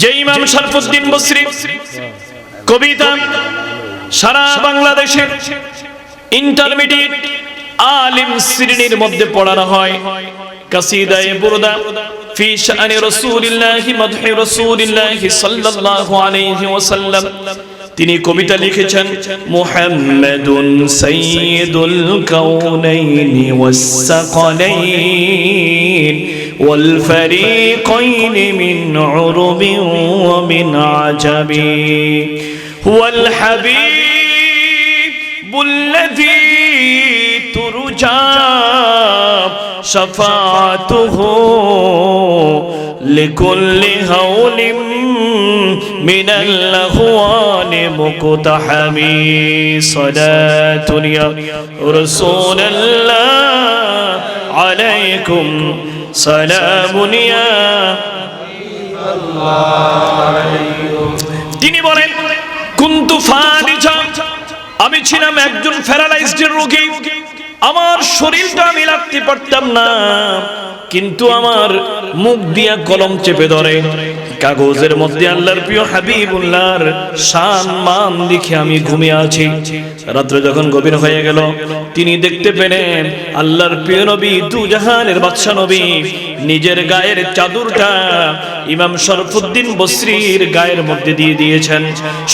যে ইমাম শরফুদ্দীন বসরি কবিতা সারা বাংলাদেশের ইন্টারমিডিয়েট আলিম শ্রেণীর মধ্যে পড়ানো হয়। কাসিদায়ে বুরদা ফি শানি রাসূলিল্লাহি মাদহি রাসূলিল্লাহি সাল্লাল্লাহু আলাইহি ওয়াসাল্লাম, তিনি কবিতা লিখেছেন, মুহাম্মাদুন সাইয়্যিদুল কাউনাইনি ওয়াস সাকালাইন ওয়াল ফারিকাইনি মিন উরুবিন ওয়া মিন আজাবি হুয়াল হাবিবুল্লাযী তুরজা শাফাআতুহু লিকুল্লি হাওলিন মিনাল আহওয়ালি মুকতাহামি সালাতুন ইয়া রাসূলুল্লাহ আলাইকুম সালামুন ইয়া তিনি বলেন, কুনতু ফারিজা, আমি ছিলাম একজন প্যারালাইজড রোগী, আমার শরীরটা আমি লাগতে পারতাম না, কিন্তু আমার মুখ দিয়া কলম চেপে ধরে কাগজের মধ্যে আল্লাহর প্রিয় হাবিবুল্লাহর শান মান লিখে আমি ঘুমিয়ে আছি। রাত্রে যখন গভীর হয়ে গেল, তিনি দেখতে পেলেন আল্লাহর প্রিয় নবী দুজাহানের বাদশা নবী নিজের গায়ের চাদরটা ইমাম শরফুদ্দীন বসরির গায়ের মধ্যে দিয়ে দিয়েছেন।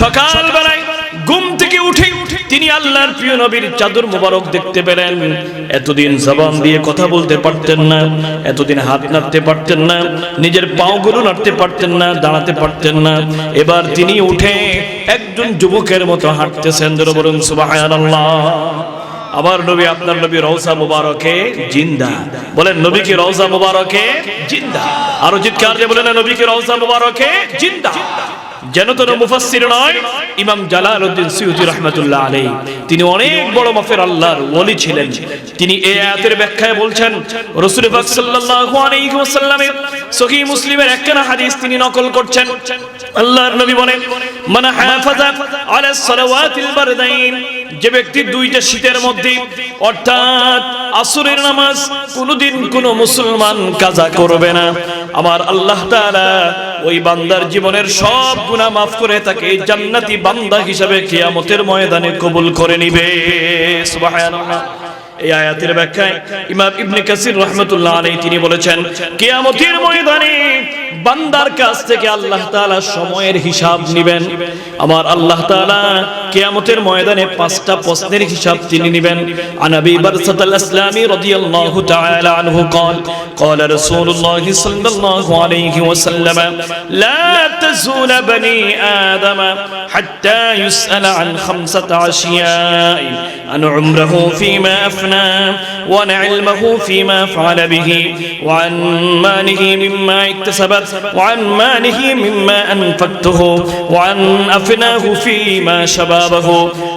সকালবেলায় ঘুম থেকে উঠে তিনি আল্লাহর প্রিয় নবীর চাদর মোবারক দেখতে পেলেন। এতদিন জবান দিয়ে কথা বলতে পারতেন না, এতদিন হাত নাড়তে পারতেন না, নিজের পাগুলো নাড়তে পারতেন না, দাঁড়াতে পারতেন না। এবার তিনি উঠে একজন যুবকের মতো হাঁটতেছেন। বলুন সুবহানাল্লাহ। আবার নবী, আপনার নবী রওজা মুবারকে জিন্দা। বলেন নবী কি রওজা মুবারকে জিন্দা। আরো চিৎকার দিয়ে বলেন নবী কি রওজা মুবারকে জিন্দা। যেন তো মুফাসসির নয়, ইমাম জালালউদ্দিন সুয়ুতী রাহমাতুল্লাহ আলাইহি, তিনি অনেক বড় মাফের আল্লাহর ওলি ছিলেন। তিনি এই আয়াতের ব্যাখ্যায় বলছেন, রাসূল পাক সাল্লাল্লাহু আলাইহি ওয়াসাল্লামের সহিহ মুসলিমের একখানা হাদিস তিনি নকল করছেন। আল্লাহর নবী বলেন, মান হাফাজা আলাস সালাওয়াতিল বারদাইন, যে ব্যক্তি দুইটা শীতের মধ্যে অর্থাৎ আসরের নামাজ কোনদিন কোন মুসলমান কাজা করবে না, আমার আল্লাহ তাআলা ওই বান্দার জীবনের সব গুনাহ মাফ করে তাকে জান্নাতি বান্দা হিসেবে কিয়ামতের ময়দানে কবুল করে নিবে। সুবহানাল্লাহ। এই আয়াতের ব্যাখ্যায় ইমাম ইবনে কাসির রাহমাতুল্লাহ আলাইহি তিনি বলেছেন, কিয়ামতের ময়দানে বান্দার কাছ থেকে আল্লাহ তাআলা সময়ের হিসাব নেবেন। আমার আল্লাহ তাআলা কিয়ামতের ময়দানে পাঁচটা প্রশ্নের হিসাব তিনি নেবেন। আনাবি বারসাতাল ইসলামী রাদিয়াল্লাহু তাআলা আনহু قال قال رسول الله صلى الله عليه وسلم لا تزول بني آدم حتى يسأل عن 5 أشياء: عن عمره فيما أفنى، وعن علمه فيما فعل به، وعن ماله مما اكتسبت، وعن ماله مما أنفقته، وعن أفناه فيما شبابه